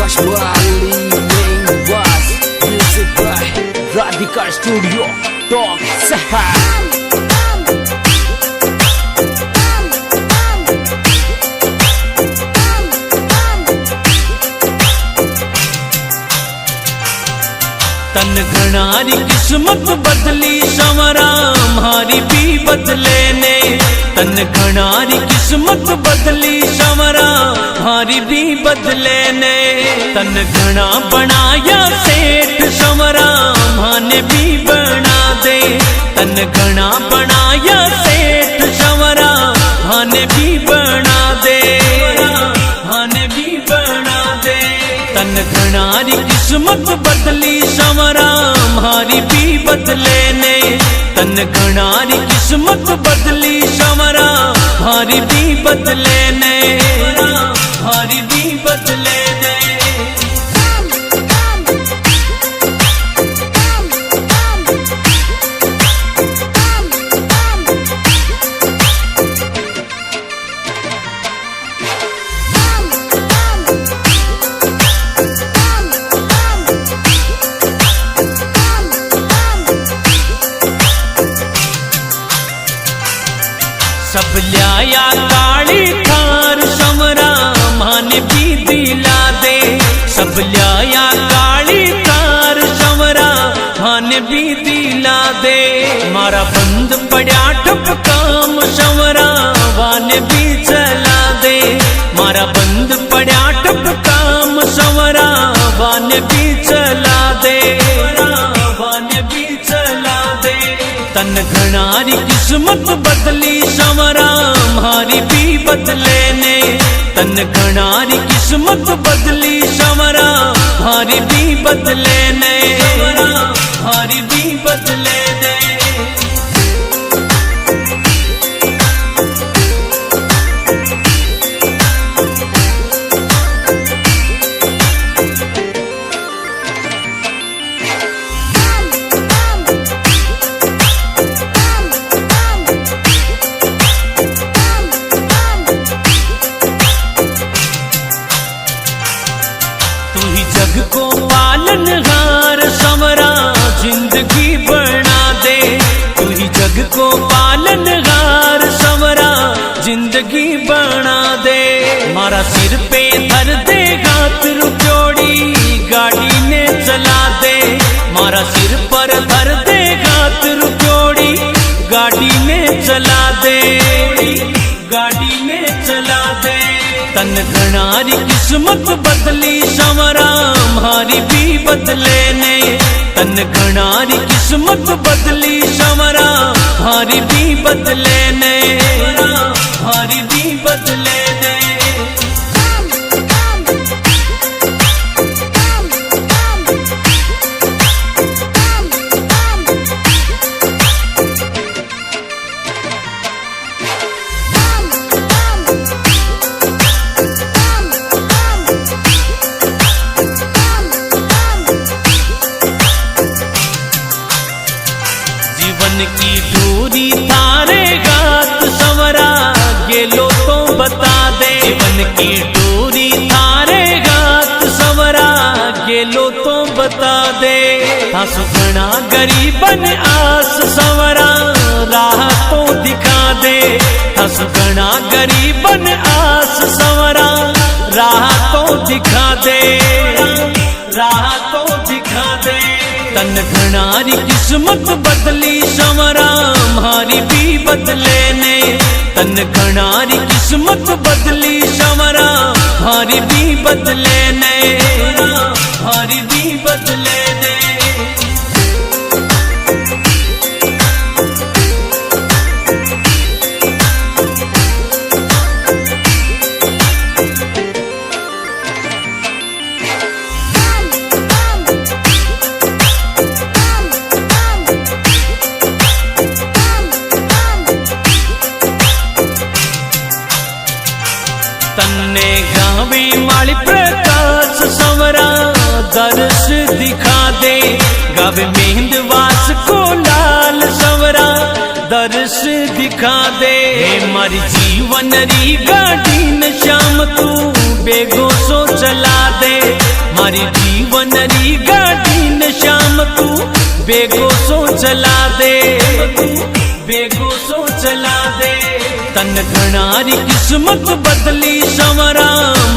Prakash Bali main bass, music by Radhika Studio, Talk Sahab. तन घनारी किस्मत बदली संवरा हमारी भी बदले ने। तन घनारी किस्मत बदली संवरा हमारी भी बदले ने। तन घना बनाया सेठ संवरा माने भी बना दे। तन घना बनाया सेठ संवरा माने भी बना दे, माने भी बना दे। तन घनारी किस्मत बदली संवरा हमारी भी बदले ने। तन घनारी किस्मत बदली संवरा हमारी भी बदले ने, हमारी भी बदले ने। सब ल्याया काली थार संवरा माने भी दिला दे। सब ल्याया काली थार संवरा माने भी दिला दे। मारा बंद पड़ा ठप काम संवरा वाने भी चला दे। मारा बंद पड़ा ठप काम संवरा वाने भी चला दे, वाने भी चला दे। तन घनारी किस्मत बदली संवरा हमारी भी बदले ने। तन घनारी किस्मत बदली संवरा हमारी भी बदले ने, हमारी भी बदले ने। जग को पालनहार संवरा जिंदगी बना दे। तू ही जग को पालनहार संवरा जिंदगी बना दे। मारा सिर पे धर दे हाथ रुपयोड़ी गाड़ी ने चला दे। मारा सिर पर धर दे हाथ रुपयोड़ी गाड़ी ने चला दे, गाड़ी ने चला दे। तन घनारी किस्मत बदली संवरा हमारी भी बदले ने। तन घनारी किस्मत बदली संवरा हमारी भी बदले ने, हमारी भी बदले ने। जीवन की दूरी थारे गात संवरा गेलो तो बता दे। जीवन की दूरी थारे गात संवरा गेलो तो बता दे। हंसु घना गरीबन आस संवरा राह तो दिखा दे। हंसु घना गरीबन आस संवरा राह तो दिखा दे, राह तो दिखा दे। तन घनारी किस्मत बदली संवरा हमारी भी बदले ने। तन घनारी किस्मत बदली संवरा हमारी भी बदले ने, हमारी भी बदले ने। तन्ने गावी माली प्रकाश संवरा दर्श दिखा दे। गावे मेहंद वास को लाल संवरा दर्श दिखा दे। मारी जीवन री गाड़ी न श्याम तू बेगो सो चला दे। मारी जीवन री गाड़ी न श्याम तू बेगो सो चला दे। बेगो सो चला दे। तन घणारी किस्मत बदली संवरा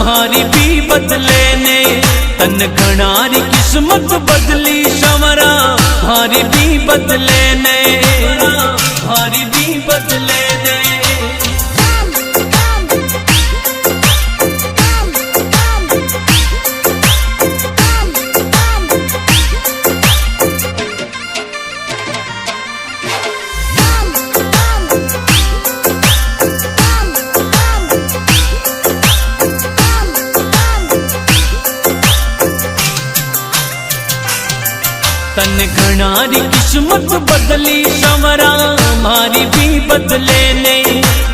मारी भी बदले ने। तन घणारी किस्मत बदली संवरा मारी भी बदले ने। मारी भी बदले ने। तन घणारी किस्मत बदली संवरा मारी भी बदले ने।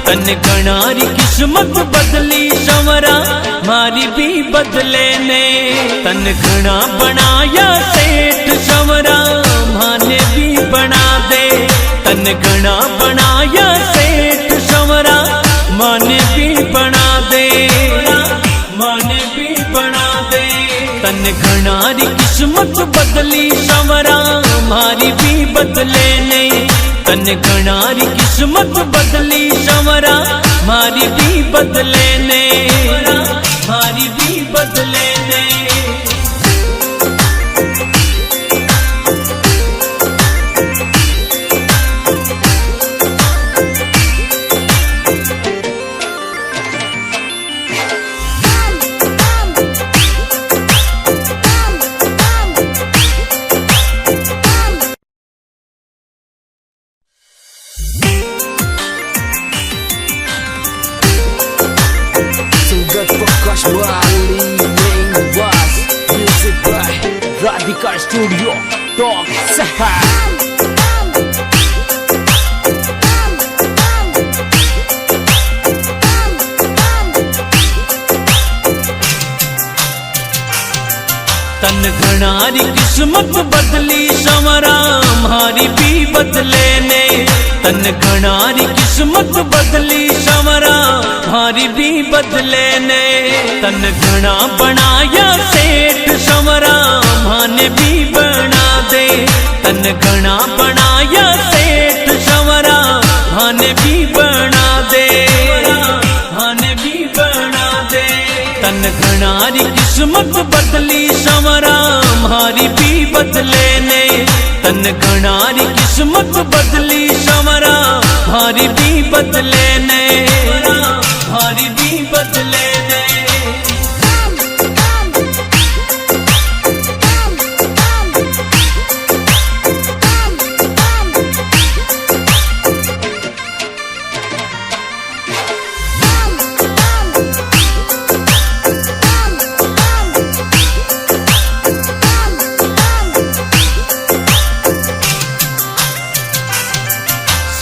तन घणारी किस्मत बदली संवरा मारी भी बदले ने। तन घणा बनाया सेठ संवरा माने भी बना दे। तन घणा बनाया सेठ संवरा माने भी बना दे। माने भी बना दे। तन घणारी किस्मत बदली संवरा मारी भी बदले ने। तन घणारी किस्मत बदली संवरा मारी भी बदले ने। मारी भी बदले ने। Prakash Wali main was music by Radhika Studio Talk Sahar। तन घणारी किस्मत बदली संवरा मारी भी बदले ने। तन घणारी किस्मत बदली संवरा मारी भी बदले ने। तन घणा बनाया सेठ संवरा माने भी बना दे। तन घणा बनाया सेठ संवरा माने भी बना दे। माने भी बना दे। तन घणारी किस्मत बदली संवरा मारी भी बदले ने। तन घणारी किस्मत बदली संवरा मारी भी बदले ने। मारी भी बदले ने।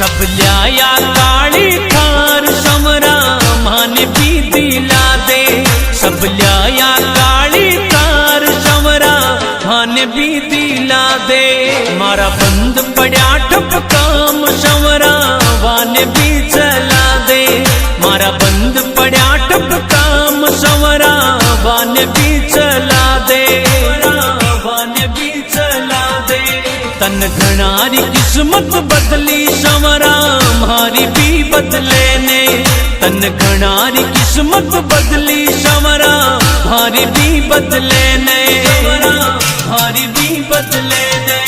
सब ल्याया काली थार संवरा माने भी दिला दे। सब ल्याया काली थार संवरा माने भी दिला दे। मारा बंद पड़ा ठप काम संवरा वाने भी चला दे। मारा बंद पड़ा ठप काम संवरा वाने भी चला दे। वाने भी चला दे। तन घणारी किस्मत बदली संवरा मारी भी बदले ने। तन घणारी किस्मत बदली संवरा मारी भी बदले ने। मारी भी बदले ने।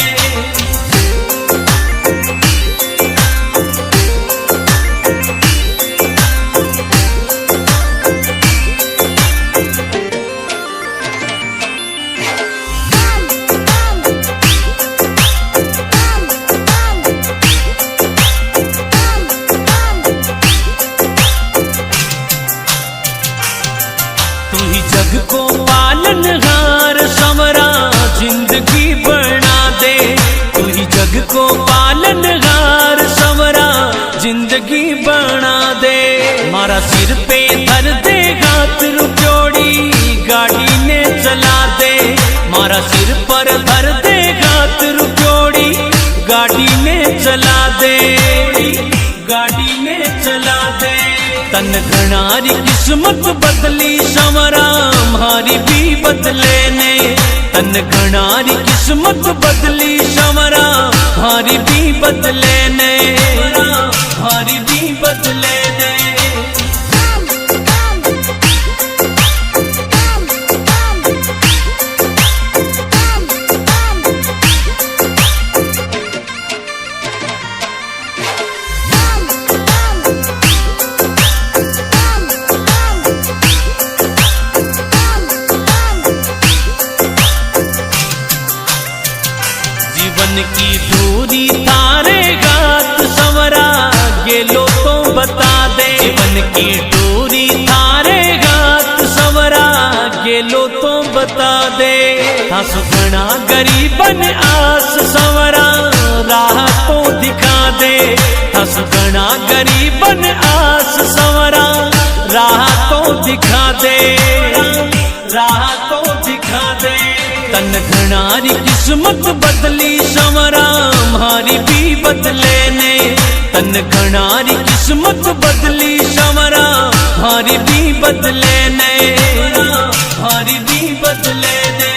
जग को पालनहार संवरा जिंदगी बना दे। तू ही जग को पालनहार संवरा जिंदगी बना दे। मारा सिर पे धर दे हाथ रुपयोड़ी गाड़ी ने चला दे। मारा सिर पर धर दे हाथ रुपयोड़ी गाड़ी ने चला दे। तन घणारी किस्मत बदली संवरा मारी भी बदले ने तन घणारी किस्मत बदली संवरा मारी भी बदले ने मारी भी बदले ने जीवन की दूरी तारे गात संवरा गेलो तो बता दे जीवन की दूरी तारे गात संवरा गेलो तो बता दे हंस घना गरीबन आस संवरा राह तो दिखा दे हंस घना गरीबन आस संवरा राह तो दिखा दे राह तो दिखा दे तन घणारी किस्मत बदली संवरा मारी भी बदले ने तन घणारी किस्मत बदली संवरा मारी भी बदले ने मारी भी बदले ने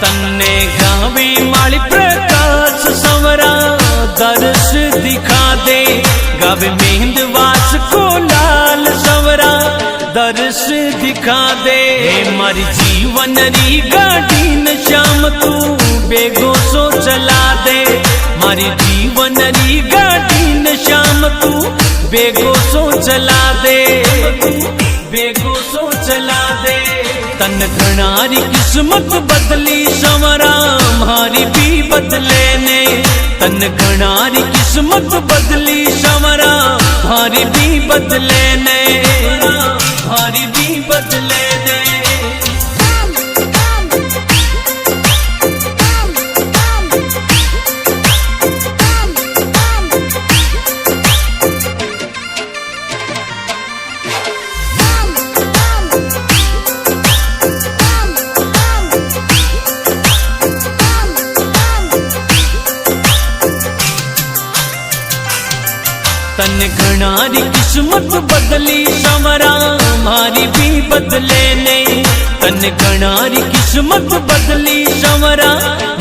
तन्ने गावे माली प्रकाश संवरा दर्श दिखा दे गावे मेहंदवास को लाल संवरा दर्श दिखा दे मारी जीवन री गाड़ी न श्याम तू बेगो सो चला दे मारी जीवन री गाड़ी न श्याम तू बेगो सो चला दे बेगो सो चला दे तन घणारी किस्मत बदली संवरा मारी भी बदले ने तन घणारी किस्मत बदली संवरा मारी भी बदले ने मारी भी बदले ने तन घणारी किस्मत बदली संवरा मारी भी बदले ने तन घणारी किस्मत बदली संवरा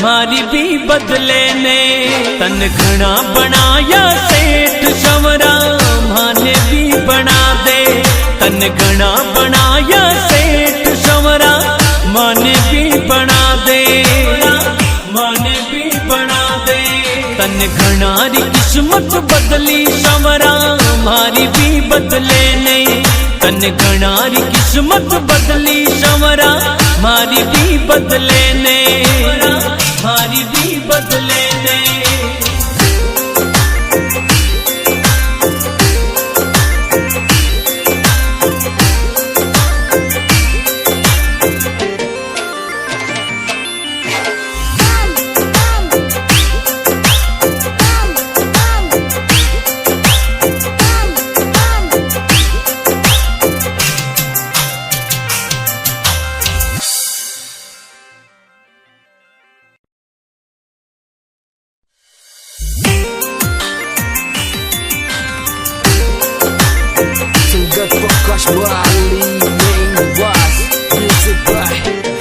मारी भी बदले ने तन घना बनाया सेठ संवरा माने भी बना दे तन घना बनाया सेठ संवरा माने भी बना दे माने भी बना दे तन घणारी किस्मत बदली संवरा मारी भी बदले ने तन घणारी किस्मत बदली संवरा मारी भी बदले ने मारी भी बदले ने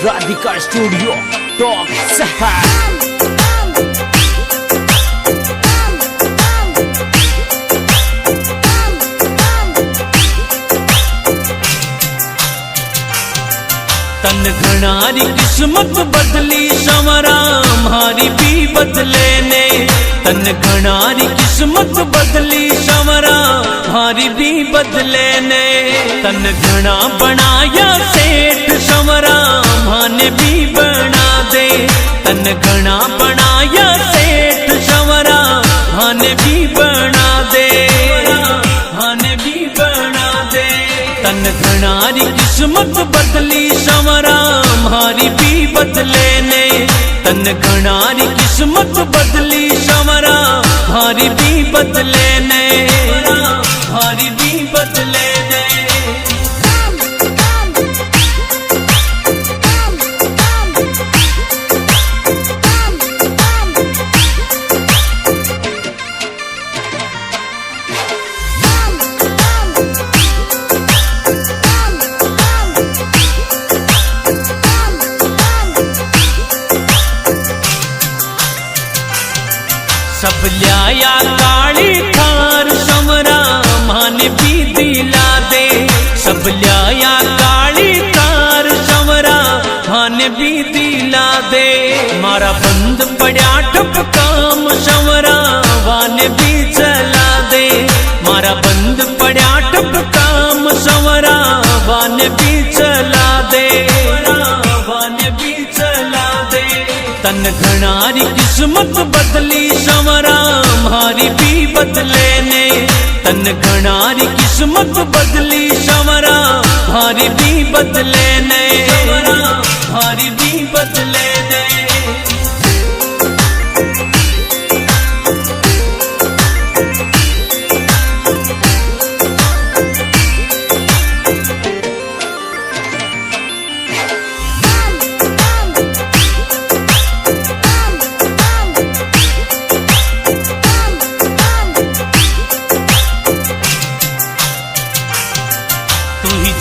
Radhika Studio Talk Sahar तन घणारी किस्मत बदली संवरा मारी भी बदले ने तन घणारी किस्मत बदली संवरा मारी भी बदले ने तन घना बनाया सेठ संवरा माने भी बना दे तन घना बनाया सेठ संवरा माने भी बना दे माने भी बना दे तन घणारी किस्मत बदली संवरा मारी भी बदले ने तन घणारी किस्मत बदली संवरा मारी भी बदले ने मारी भी बदले ने सब ल्याया काली थार समरा मान भी दिला दे सब ल्याया काली थार समरा मान भी दिला दे मारा बंद पड़ा ठप काम समरा वान भी चला दे मारा बंद पड़ा ठप काम समरा वान भी चला दे वान भी चला दे तन घणारी किस्मत बदली संवरा मारी भी बदले ने तन घणारी किस्मत बदली संवरा मारी भी बदले ने मारी भी बदले ने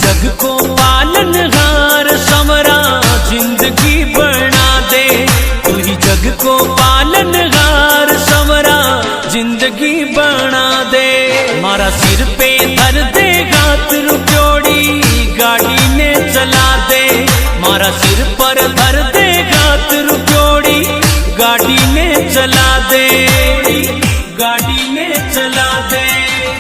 जग को पालनहार संवरा जिंदगी बना दे तू ही जग को पालनहार संवरा जिंदगी बना दे मारा सिर पे धर दे हाथ रुपयोड़ी गाड़ी ने चला दे मारा सिर पर धर दे हाथ रुपयोड़ी गाड़ी ने चला दे गाड़ी ने चला दे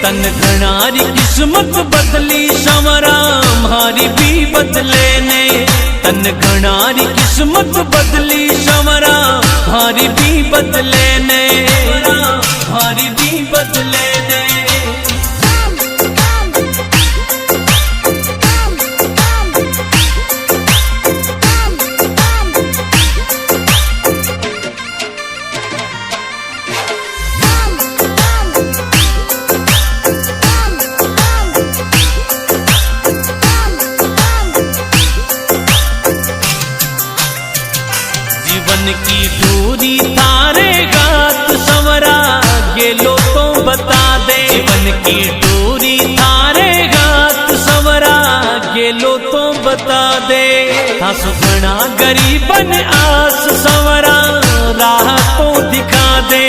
तन घणारी किस्मत बदली संवरा मारी भी बदले ने तन घणारी किस्मत बदली संवरा मारी भी बदले ने मारी भी बदले ने जीवन की दूरी थारे गात संवरा गेलो तो बता दे जीवन की दूरी थारे गात संवरा गेलो तो बता दे था सुखना गरीबन आस संवरा राह तो दिखा दे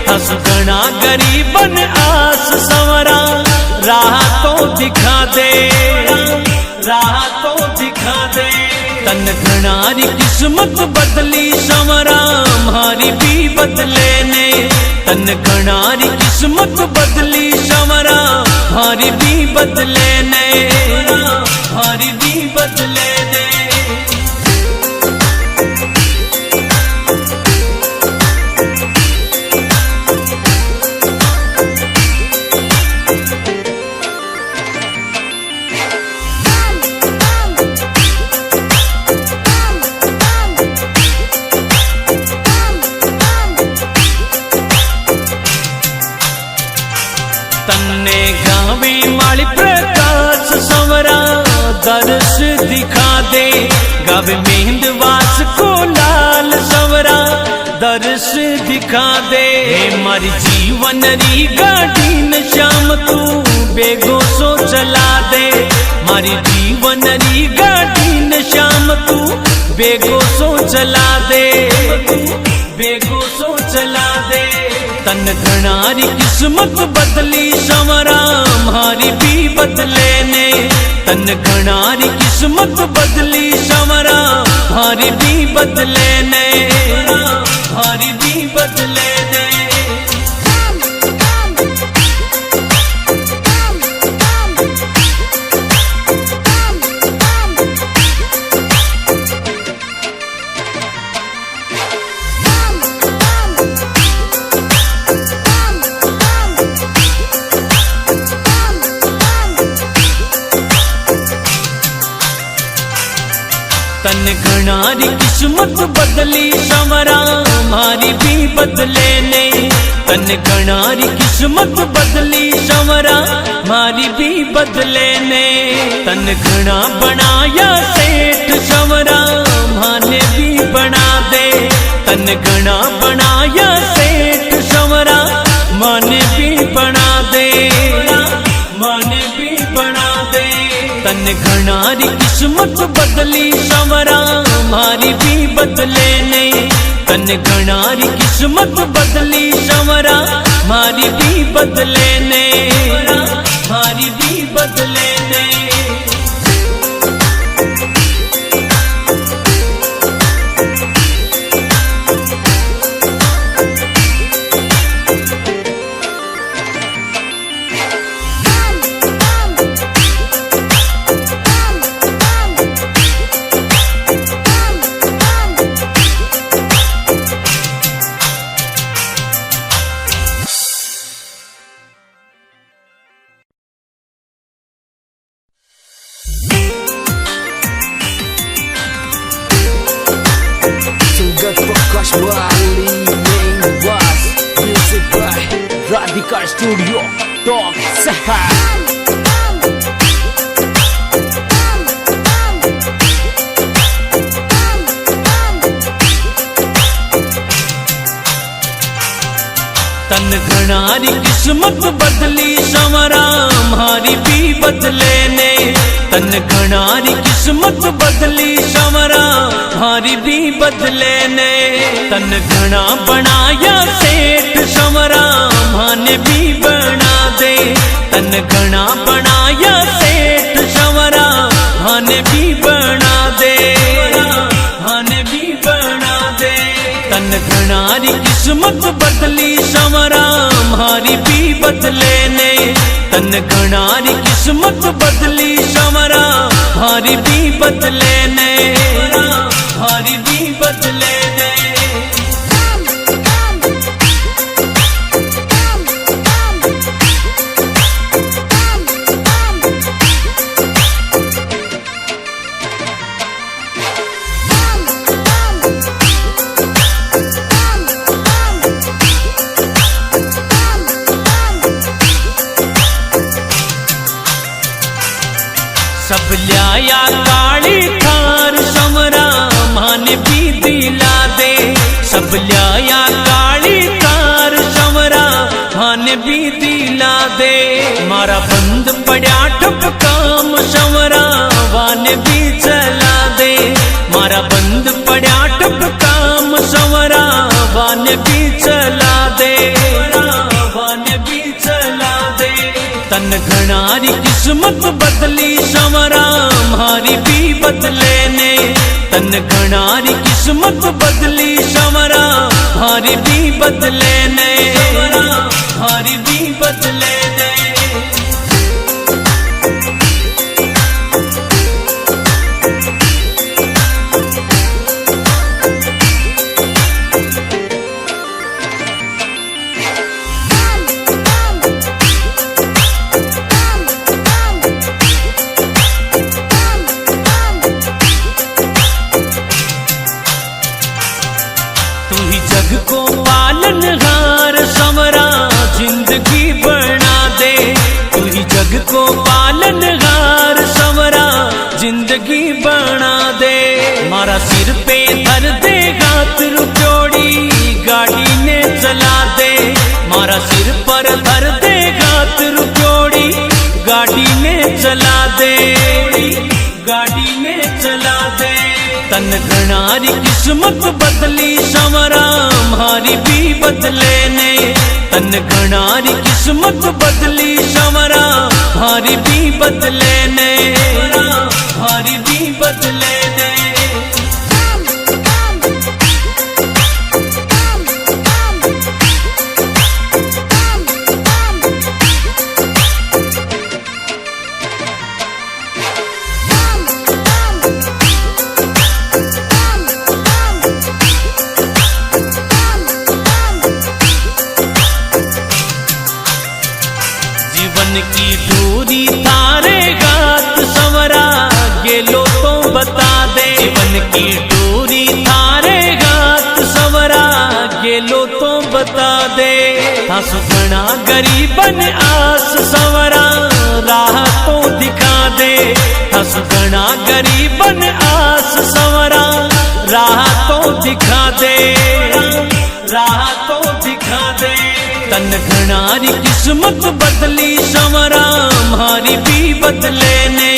था सुखना गरीबन आस संवरा राह तो दिखा दे राह तो दिखा दे तन घणारी किस्मत बदली संवरा मारी भी बदले ने तन घणारी किस्मत बदली संवरा मारी भी बदले ने मारी भी बदले ने तन्ने गावे माली प्रकाश संवरा दर्श दिखा दे गावे मेहंदवास को लाल संवरा दर्श दिखा दे मारी जीवन री गाड़ी न श्याम तू बेगो सो चला दे मारी जीवन री गाड़ी न श्याम तू बेगो सो चला दे बेगो सो चला दे तन घणारी किस्मत बदली संवरा मारी भी बदले ने तन घणारी किस्मत बदली संवरा मारी भी बदले ने मारी भी बदले ने तन घणारी किस्मत बदली संवरा मारी भी बदले ने तन घणारी किस्मत बदली संवरा मारी भी बदले ने तन घना बनाया सेठ संवरा माने भी बना दे तन घना बनाया सेठ संवरा माने भी बना दे माने भी बना दे तन घणारी किस्मत बदली संवरा मारी भी बदले ने तन घणारी किस्मत बदली संवरा मारी भी बदले ने मारी भी बदले ने Sunggah Prakash Wali main was music by Radhika Studio Talk Sehat. तन घणारी किस्मत बदली संवरा मारी भी बदले ने तन घणारी किस्मत बदली संवरा मारी भी बदले ने तन घना बनाया सेठ संवरा माने भी बना दे तन घना बनाया सेठ संवरा माने भी बना दे माने भी बना दे तन घणारी किस्मत बदली संवरा मारी भी बदले ने तन घणारी किस्मत बदली संवरा मारी भी बदले ने मारी भी बदले ने सब ल्याया काली थार संवरा माने भी दिला दे सब ल्याया काली थार संवरा माने भी दिला दे मारा बंद पड़ा ठप काम संवरा वाने भी चला दे मारा बंद पड़ा ठप काम संवरा वाने भी चला दे वाने भी चला दे तन घणारी किस्मत बदली संवरा मारी भी बदले ने तन घणारी किस्मत बदली संवरा मारी भी बदले ने मारी भी बदले ने जग को पालनहार संवरा जिंदगी बना दे तू ही जग को पालनहार संवरा जिंदगी बना दे मारा सिर पे धर दे हाथ रुचोड़ी गाड़ी ने चला दे मारा सिर पर धर दे हाथ रुचोड़ी गाड़ी ने चला दे गाड़ी ने चला दे तन घणारी किस्मत बदली संवरा मारी भी बदले ने तन घणारी किस्मत बदली संवरा मारी भी बदले ने मारी भी बदले ने की दूरी तारे गात संवरा गेलो तो बता जीवन की डोरी थारे गात सवरा गेलो तो बता दे। हंस घना गरीबन आस सवरा राह तो दिखा दे। हंस घना गरीबन आस सवरा राह तो दिखा दे। राह तो दिखा दे। तन घनारी किस्मत बदली सवरा मारी भी बदले ने।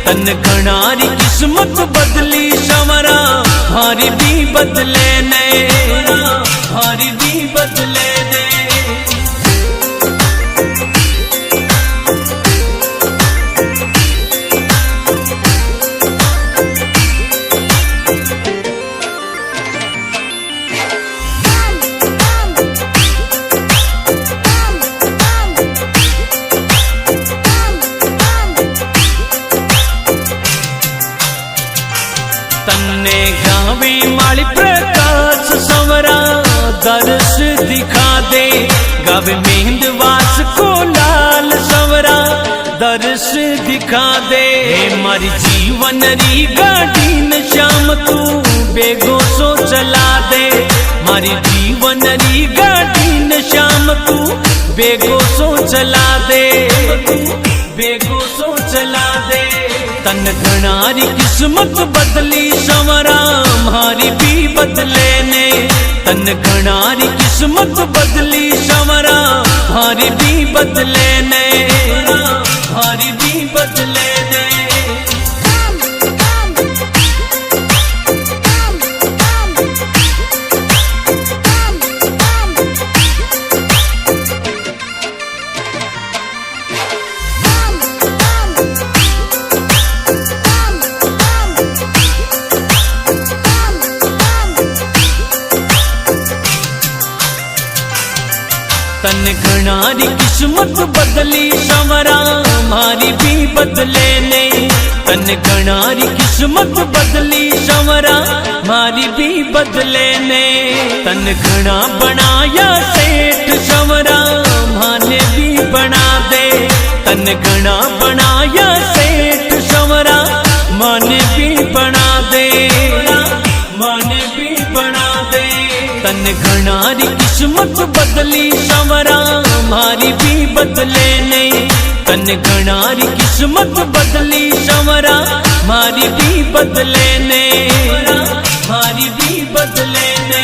तन घनारी किस्मत बदली सवरा मारी भी बदले ने। मारी भी बदले ने। तन्ने गावे माली प्रकाश सवरा दर्श दिखा दे। गावे मेहंदवास को लाल सवरा दर्श दिखा दे। मारी जीवन री गाड़ी न श्याम तू बेगो सो चला दे। मारी जीवन री गाड़ी न श्याम तू बेगो सो चला दे। बेगो सो चला दे। तन घनारी किस्मत बदली सवरा मारी भी बदले ने। तन घनारी किस्मत बदली सवरा मारी भी बदले ने। मारी भी बदले ने। तन घनारी किस्मत बदली सवरा मारी भी बदले ने। तन घनारी किस्मत बदली सवरा मारी भी बदले ने। तन घना बनाया सेठ सवरा माने भी बना दे। तन घना बनाया सेठ सवरा माने भी बना दे। माने भी बना दे। तन घनारी किस्मत बदली सवरा मारी भी बदले ने। तन घनारी किस्मत बदली सवरा मारी भी बदले ने। मारी भी बदले ने।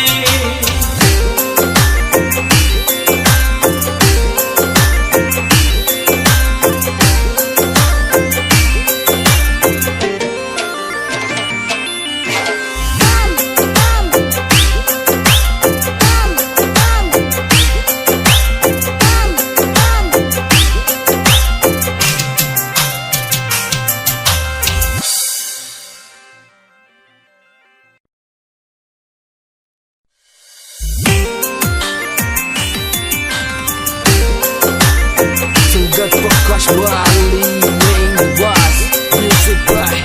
Prakash Wali main was music by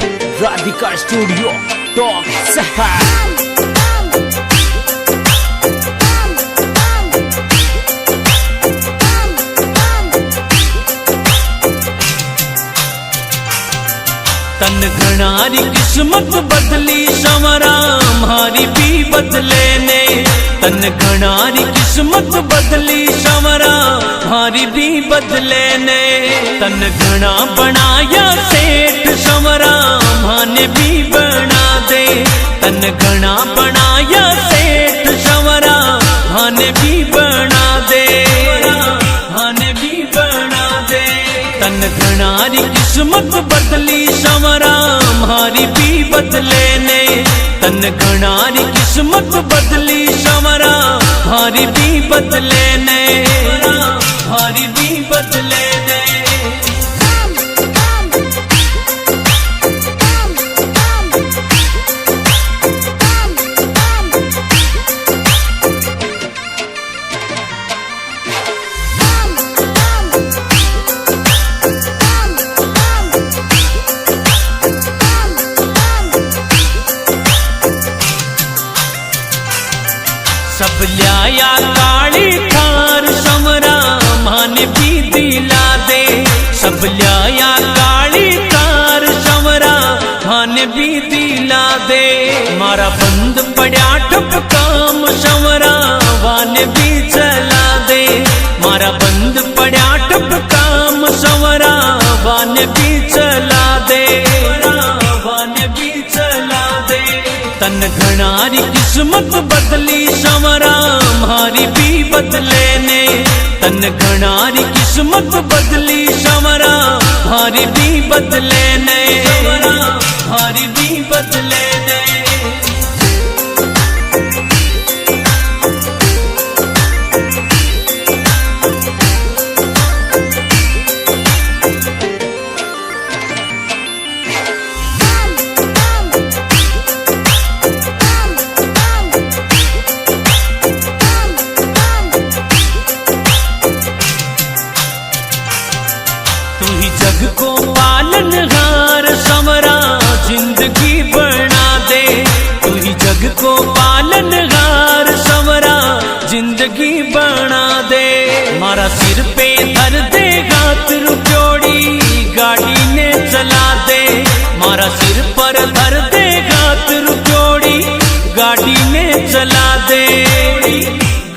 Radhika Studio Talk Sahar. तन घनारी किस्मत बदली सवरा मारी भी बदले ने। तन घनारी किस्मत बदली सवरा मारी भी बदले ने। तन घना बनाया सेठ सवरा माने भी बना दे। तन घना बनाया सेठ सवरा माने भी बना दे। माने भी बना दे। तन घनारी किस्मत बदली सवरा मारी भी बदले ने। तन घनारी किस्मत बदली सवरा मारी भी बदले ने। मारी भी बदले ने। सब ल्याया काली थार समरा माने भी दिला दे। सब ल्याया काली थार समरा माने भी दिला दे। मारा बंद पड़ा ठप काम संवरा वाने भी चला दे। मारा बंद पड़ा ठप काम संवरा वाने भी चला दे। वाने भी चला दे। तन घनारी किस्मत बदली संवरा मारी भी बदले ने। तन घनारी किस्मत बदली संवरा मारी भी बदले ने। मारी भी बदले ने। जग को पालनहार संवरा जिंदगी बना दे। तू ही जग को पालनहार संवरा जिंदगी बना दे। मारा सिर पे धर दे हाथ रुपयोड़ी गाड़ी ने चला दे। मारा सिर पर धर दे हाथ रुपयोड़ी गाड़ी ने चला दे।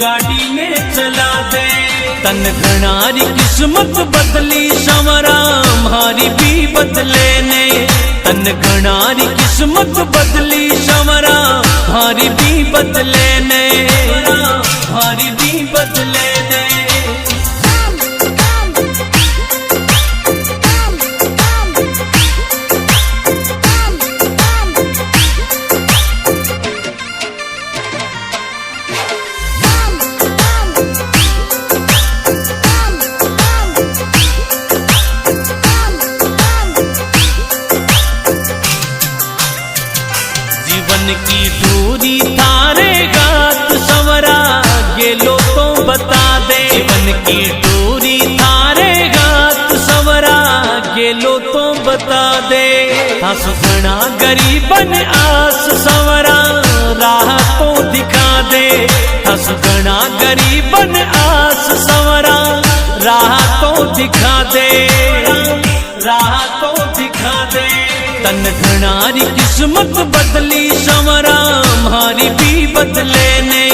गाड़ी ने चला दे। तन घनारी किस्मत बदली संवरा मारी भी बदले ने। तन घनारी किस्मत बदली संवरा मारी भी बदले ने। मारी भी बदले ने। की दूरी थारे गात संवरा गेलो तो बता दे। जीवन की दूरी थारे गात संवरा गेलो तो बता दे। हंस घना गरीबन आस संवरा राह तो दिखा दे। हंस घना गरीबन आस संवरा राह तो दिखा दे। राह तो दिखा दे। तन घनारी किस्मत बदली संवरा मारी भी बदले ने।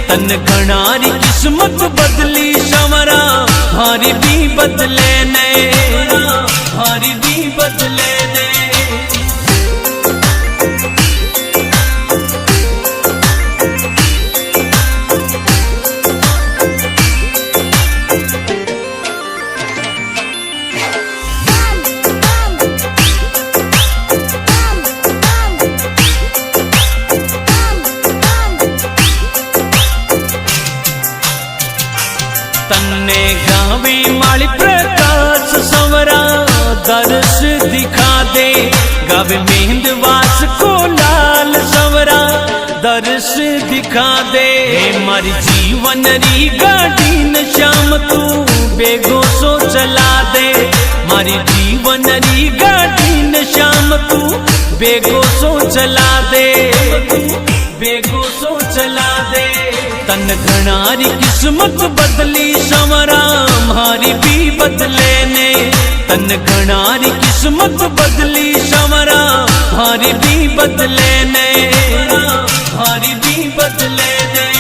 तन घनारी किस्मत बदली संवरा मारी भी बदले ने। मारी भी बदले ने। तन्ने गावी माली प्रकाश संवरा दर्श दिखा दे। गावे मेहंदवास को लाल संवरा दर्श दिखा दे। मारी जीवन री गाड़ी न श्याम तू बेगो सो चला दे। मारी जीवन री गाड़ी न श्याम तू बेगो सो चला दे। बेगो सो चला दे। तन घनारी किस्मत बदली संवरा मारी भी बदले ने। तन घनारी किस्मत बदली संवरा मारी भी बदले ने। मारी भी बदले ने।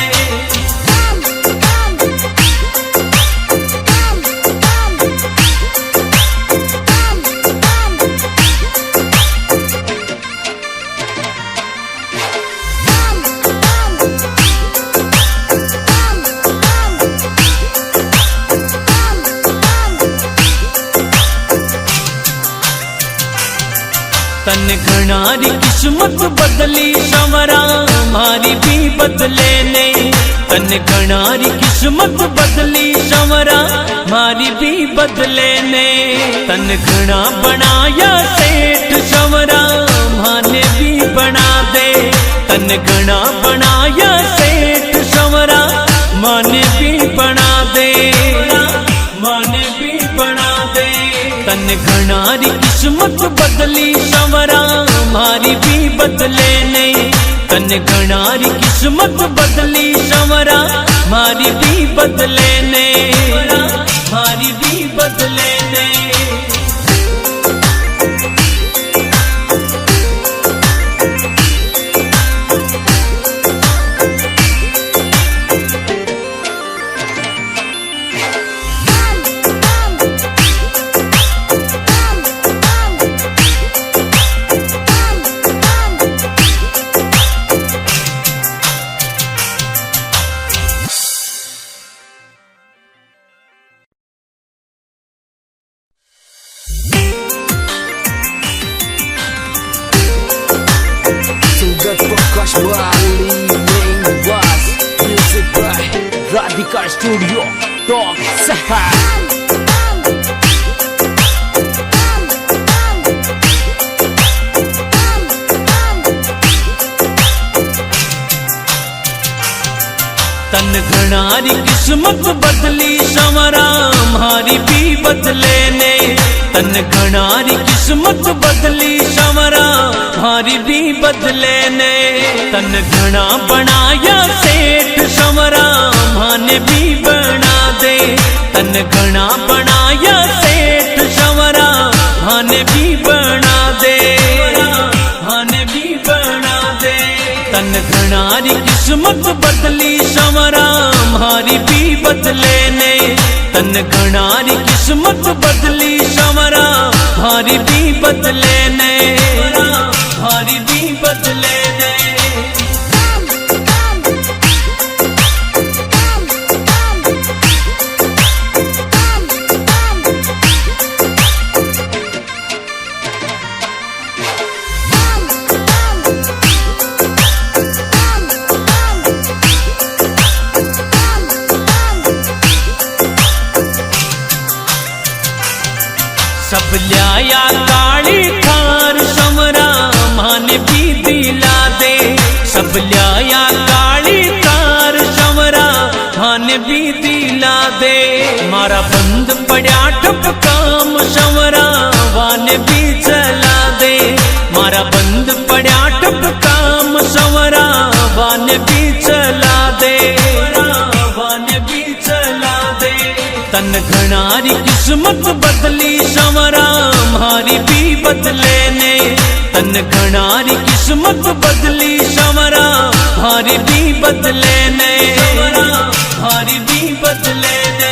तन घनारी किस्मत बदली संवरा मारी भी बदले ने। तन घनारी किस्मत बदली संवरा मारी भी बदले ने। तन घना बनाया सेठ संवरा माने भी बना दे। तन घना बनाया सेठ संवरा माने भी बना दे। माने भी बना दे। तन घनारी किस्मत बदली संवरा मारी भी बदले ने। तन घनारी किस्मत बदली संवरा मारी भी बदले ने। मारी भी बदले ने। Wali main was music by Radhika Studio Talk Sahar. तन घनारी किस्मत बदली संवरा हमारी भी बदले ने तन घनारी किस्मत बदली संवरा हमारी भी बदले ने तन घना बनाया सेठ संवरा माने भी बना दे तन घना बनाया सेठ संवरा माने भी बना दे माने भी बना दे तन घनारी किस्मत बदली संवरा हमारी भी बदले ने तन घनारी किस्मत बदली संवरा हमारी भी बदले ने हमारी भी बदले ने सब ल्याया काली थार संवरा माने भी दिला दे सब ल्याया काली थार संवरा माने भी दिला दे मारा बंद पड़ा ठप काम संवरा वाने भी चला दे मारा बंद पड़ा ठप काम संवरा वाने भी चला दे वाने भी चला दे तन घनारी किस्मत बदली संवरा हमारी भी बदले ने तन घनारी किस्मत बदली संवरा हमारी भी बदले ने हमारी भी बदले ने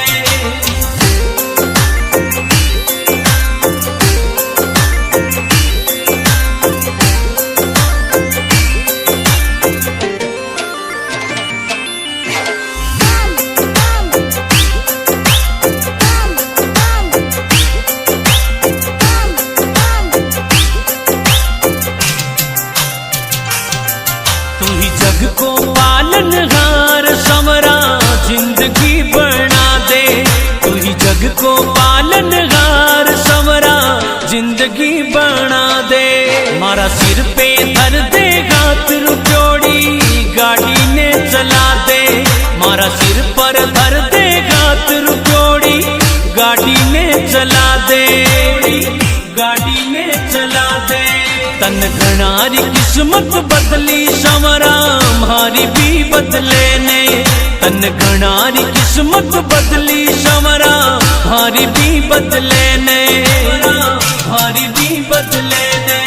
जग को पालनहार संवरा जिंदगी बना दे तू ही जग को पालनहार संवरा जिंदगी बना दे मारा सिर पे धर दे हाथ रुपयोड़ी गाड़ी ने चला दे मारा सिर पर धर दे हाथ रुपयोड़ी गाड़ी ने चला दे गाड़ी ने चला दे तन घनारी किस्मत बदली संवरा हमारी भी बदले ने तन घनारी किस्मत बदली संवरा हमारी भी बदले ने हमारी भी बदले ने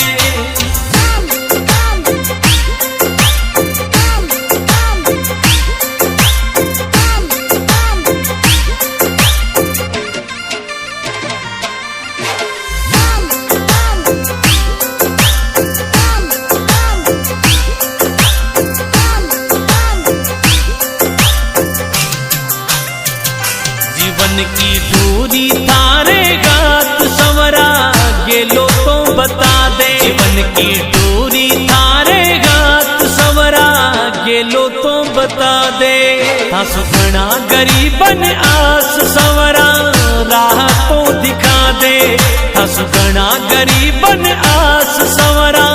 जीवन की दूरी थारे गात संवरा गेलो तो बता दे जीवन की दूरी थारे गात संवरा गेलो तो बता दे हंस घना गरीबन आस संवरा राह तो दिखा दे हंस घना गरीबन आस संवरा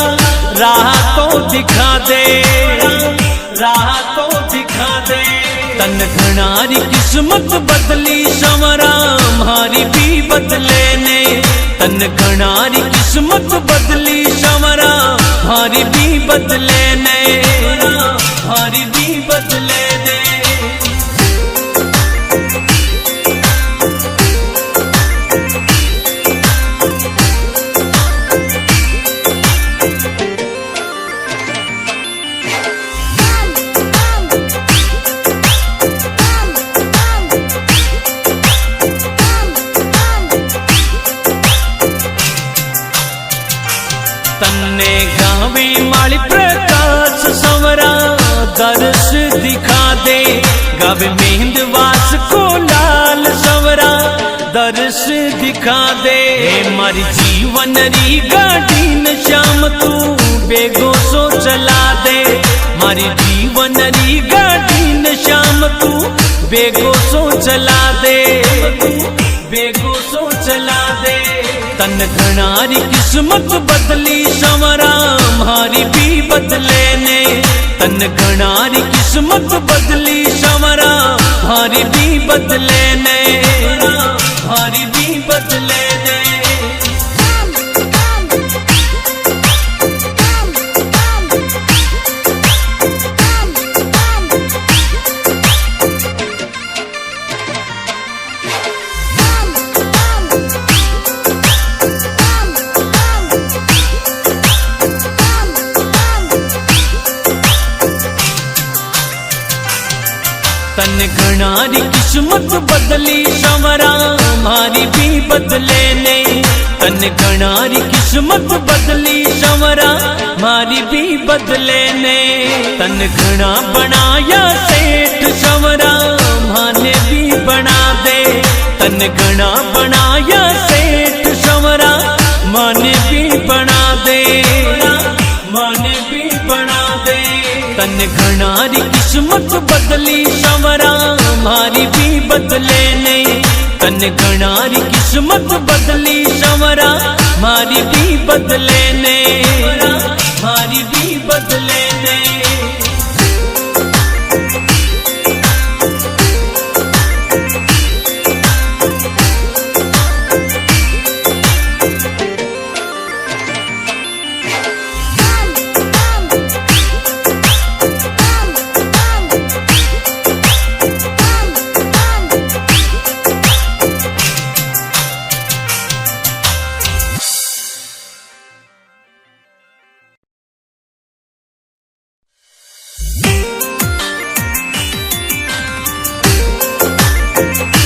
राह तो दिखा दे राह तो दिखा दे तन घनारी किस्मत बदली संवरा हमारी भी बदले ने तन घनारी किस्मत बदली संवरा हमारी भी बदले ने हमारी भी बदले ने तन्ने गावे माली प्रकाश संवरा दर्श दिखा दे गावे मेहंदवास को लाल संवरा दर्श दिखा दे मारी जीवन री गाड़ी न श्याम तू बेगो सो चला दे मारी जीवन री गाड़ी न श्याम तू बेगो सो चला दे, बेगो सो चला दे। तन घणारी किस्मत बदली संवरा मारी भी बदले ने, तन घणारी किस्मत बदली संवरा मारी भी बदले ने, मारी भी बदले ने। तन घणारी किस्मत बदली संवरा मारी भी बदले ने, तन घणारी किस्मत बदली संवरा मारी भी बदले ने। तन घणा बनाया सेठ संवरा माने भी बना दे, तन घणा बनाया सेठ संवरा माने भी बना दे, माने भी बना दे। तन घणारी किस्मत बदली संवरा मारी भी बदले ने, तन घणारी किस्मत बदली संवरा मारी भी बदले ने, मारी भी बदले ने।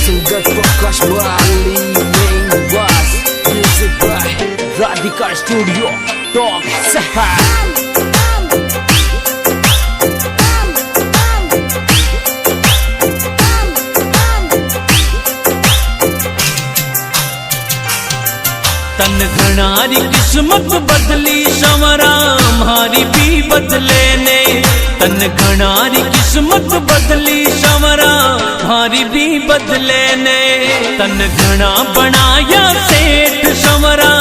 Sugat Prakash Bali main was music by Radhika Studio Talk Sahar. तन घणारी किस्मत बदली संवरा मारी भी बदले ने, तन घणारी किस्मत बदली संवरा मारी भी बदले ने। तन घणा बनाया सेठ संवरा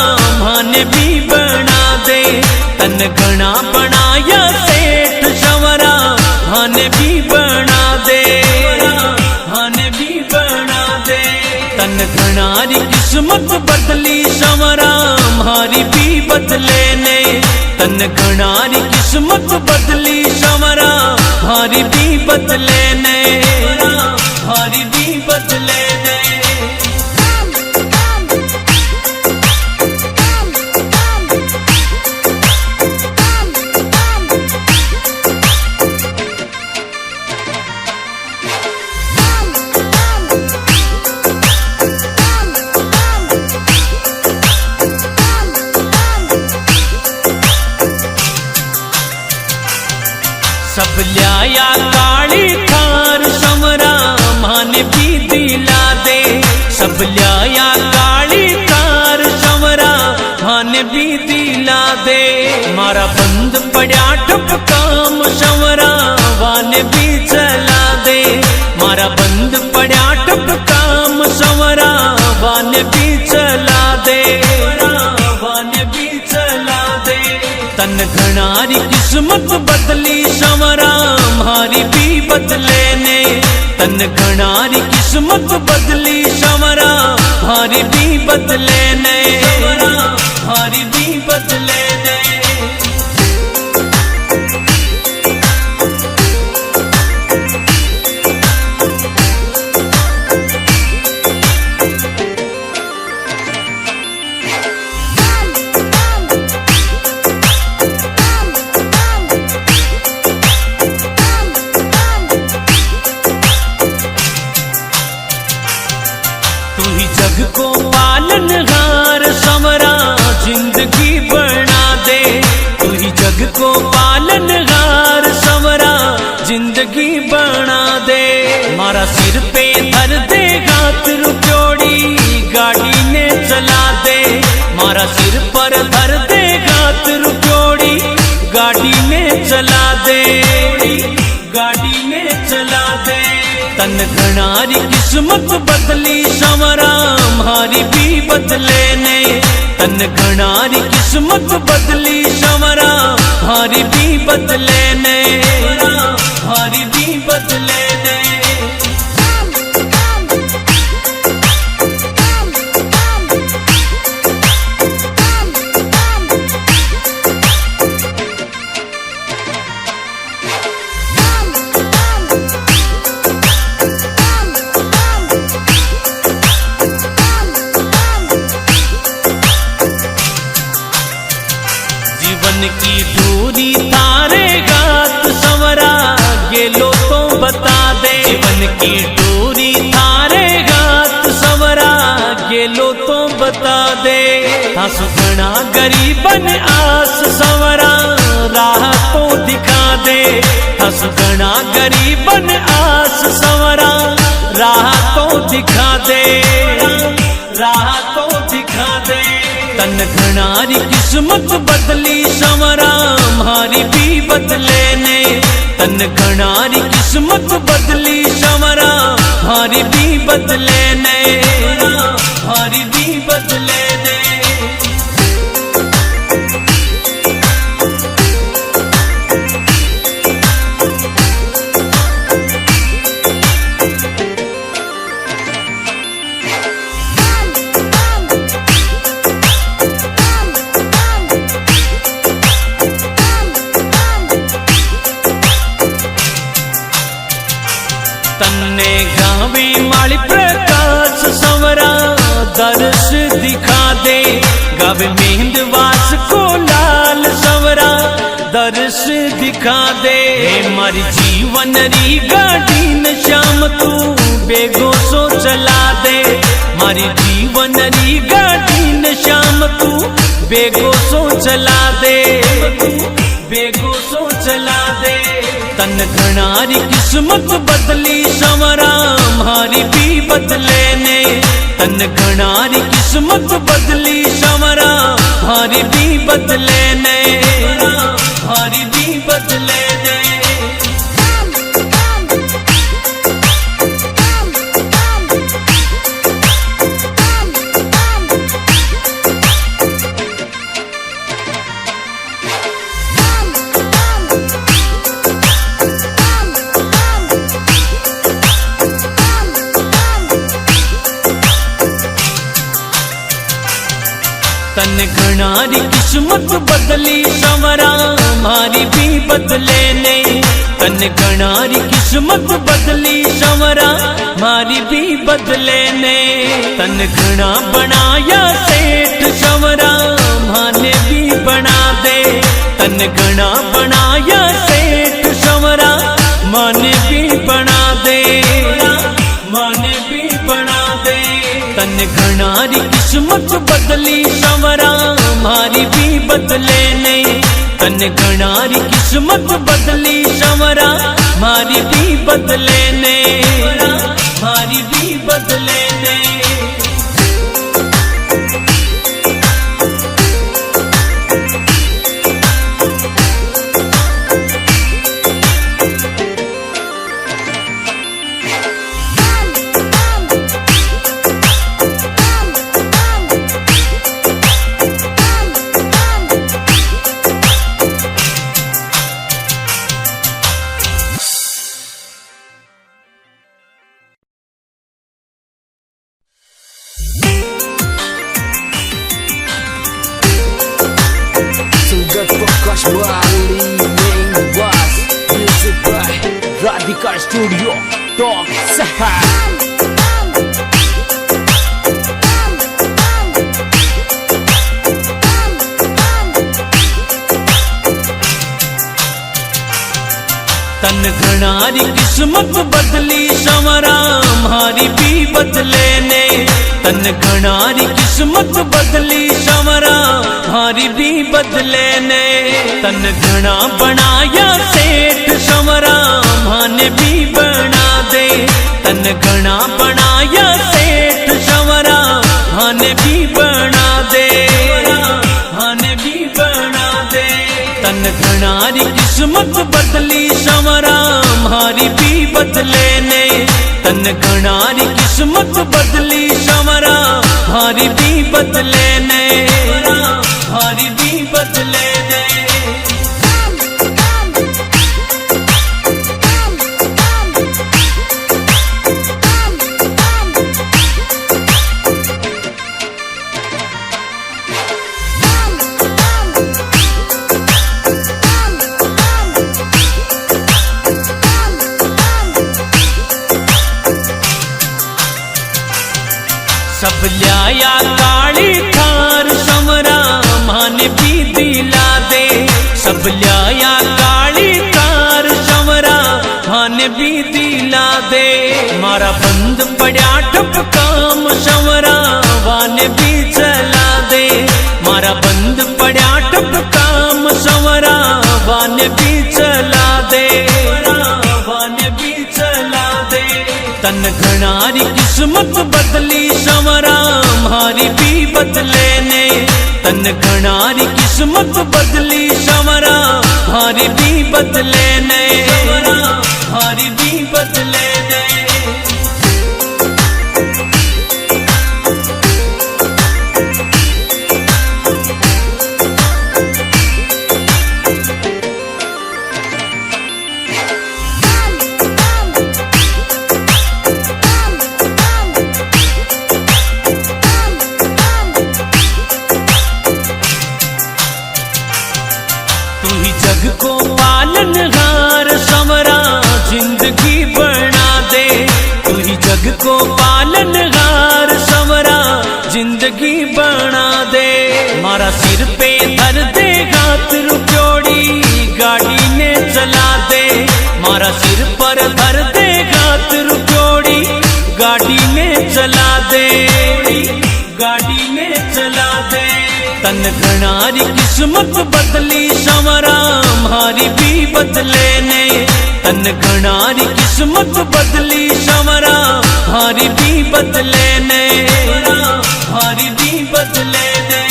माने भी बना दे, तन घणा बनाया सेठ संवरा माने भी बना दे, माने भी बना दे। तन घणारी किस्मत बदली संवरा मारी भी बदले ने, तन घणारी किस्मत बदली संवरा मारी भी बदले ने, मारी भी बदले ने। सब ल्याया काली थार संवरा माने भी दिला दे, सब ल्याया काली थार संवरा माने भी दिला दे। मारा बंद पड़ा ठप काम संवरा वाने भी चला दे, मारा बंद पड़ा ठप काम संवरा वाने भी चला दे, वाने भी चला दे। तन घणारी किस्मत बदली संवरा मारी भी बदले ने, तन घणारी किस्मत बदली संवरा मारी भी बदले ने, मारी भी बदले ने। जग को पालनहार संवरा जिंदगी बना दे, तू ही जग को पालनहार संवरा जिंदगी बना दे। मारा सिर पे धर दे हाथ रुपयोड़ी गाड़ी ने चला दे, मारा सिर पर धर दे हाथ रुपयोड़ी गाड़ी ने चला दे, तन घनारी किस्मत बदली संवरा हमारी भी बदले ने। तन घनारी किस्मत बदली संवरा हमारी भी बदले ने, हमारी भी बदले ने। जीवन की दूरी तारे गात संवरा गेलो तो बता दे। जीवन की दूरी तारे गात संवरा गेलो तो बता दे। थासु घना गरीबन आस संवरा राह तो दिखा दे। थासु घना गरीबन आस संवरा राह तो दिखा दे, राह तो दिखा दे। तन घनारी किस्मत बदली संवरा हमारी भी बदले ने। तन घनारी किस्मत बदली संवरा हमारी भी बदले ने, हमारी भी बदले ने। तन्ने गावी माली प्रकाश संवरा दर्श दिखा दे। गावे मेहंदवास को लाल संवरा दर्श दिखा दे। मारी जीवन री गाड़ी न श्याम तू बेगो सो चला दे। मारी जीवन री गाड़ी न श्याम तू बेगो सो चला दे, बेगो सो चला दे। तन घनारी किस्मत बदली संवरा हमारी भी बदले ने। तन घनारी किस्मत बदली संवरा हमारी भी बदले ने, हमारी भी बदले ने। तन घनारी किस्मत बदली संवरा हमारी भी बदले ने। तन घनारी किस्मत बदली संवरा हमारी भी बदले ने। तन घना बनाया सेठ संवरा माने भी बना दे। तन घना बनाया सेठ संवरा माने भी बना दे, माने भी बना दे। तन घनारी किस्मत बदली संवरा हमारी भी बदले ने। तन घनारी किस्मत बदली संवरा हमारी भी बदले ने, हमारी भी बदले ने। Prakash Bali main was music by Radhika Studio Talk Sahar. तन घनारी किस्मत बदली संवरा हमारी भी बदले ने। तन घनारी किस्मत बदली संवरा हमारी भी बदले ने। तन घना बनाया सेठ संवरा माने भी बना दे। तन घना बनाया सेठ संवरा माने भी बना दे, माने भी बना दे। तन घनारी किस्मत बदली संवरा हमारी भी बदले ने। घणारी किस्मत बदली संवरा हारी भी बदले ने हारी भी बदले ने सब ल्याया काली थार समरा मान भी दिला दे सब ल्याया काली थार समरा मान भी दिला दे मारा बंद पड़ा ठप काम समरा वान भी चला दे मारा बंद पड़ा ठप काम समरा वान भी चला दे वान भी चला दे तन घणारी किस्मत बदली संवरा मारी भी बदले ने तन घणारी किस्मत बदली संवरा मारी भी बदले ने मारी भी बदले ने जग को पालनहार संवरा जिंदगी बना दे तू ही जग को पालनहार संवरा जिंदगी बना दे मारा सिर पे धर दे हाथ रुक्योड़ी गाड़ी ने चला दे मारा सिर पर धर दे हाथ रुक्योड़ी गाड़ी ने चला दे गाड़ी ने चला दे तन घणारी किस्मत बदली संवरा मारी भी बदले ने तन घणारी किस्मत बदली संवरा मारी भी बदले ने मारी भी बदले ने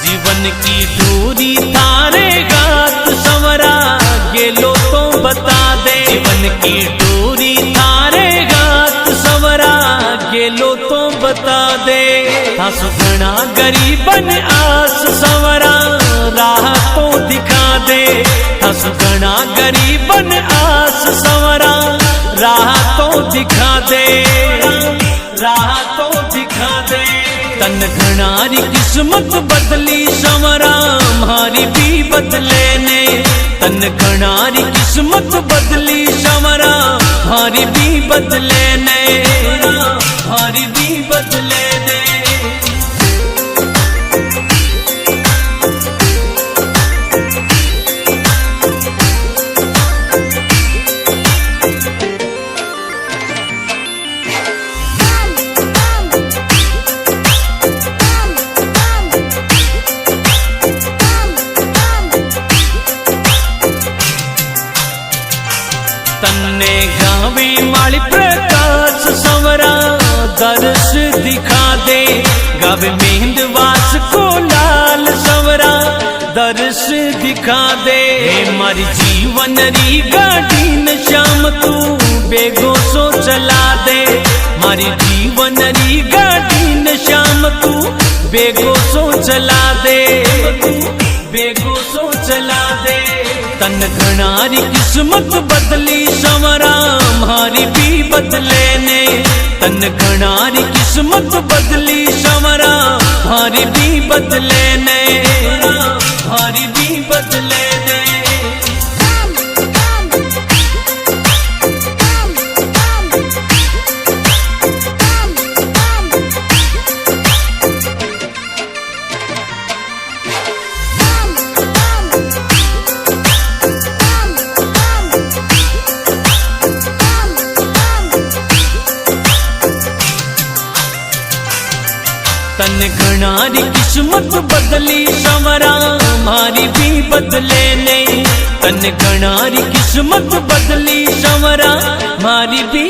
जीवन की दूरी तारे गात संवरा गेलो तो बता दे जीवन की दूरी तारे गात संवरा गेलो तो बता दे हंस घना गरीबन आस संवरा राह तो दिखा दे हंस घना गरीबन आस संवरा राह तो दिखा दे राह तो दिखा दे तन घणारी किस्मत बदली संवरा मारी भी बदले ने तन घणारी किस्मत बदली संवरा मारी भी बदले ने मारी भी बदले ने तन्ने गावी माली प्रकाश संवरा दर्श दिखा दे गावे मेहंदवास को लाल संवरा दर्श दिखा दे मारी जीवन री गाड़ी न श्याम तू बेगो सो चला दे मारी जीवन री गाड़ी न श्याम तू बेगो सो चला दे बेगो सो चला दे तन घणारी किस्मत बदली संवरा मारी भी बदले ने तन घणारी किस्मत बदली संवरा मारी भी बदले ने मारी भी बदले ने तन घणारी किस्मत बदली सवरा मारी भी बदले ने तन घणारी किस्मत बदली सवरा मारी भी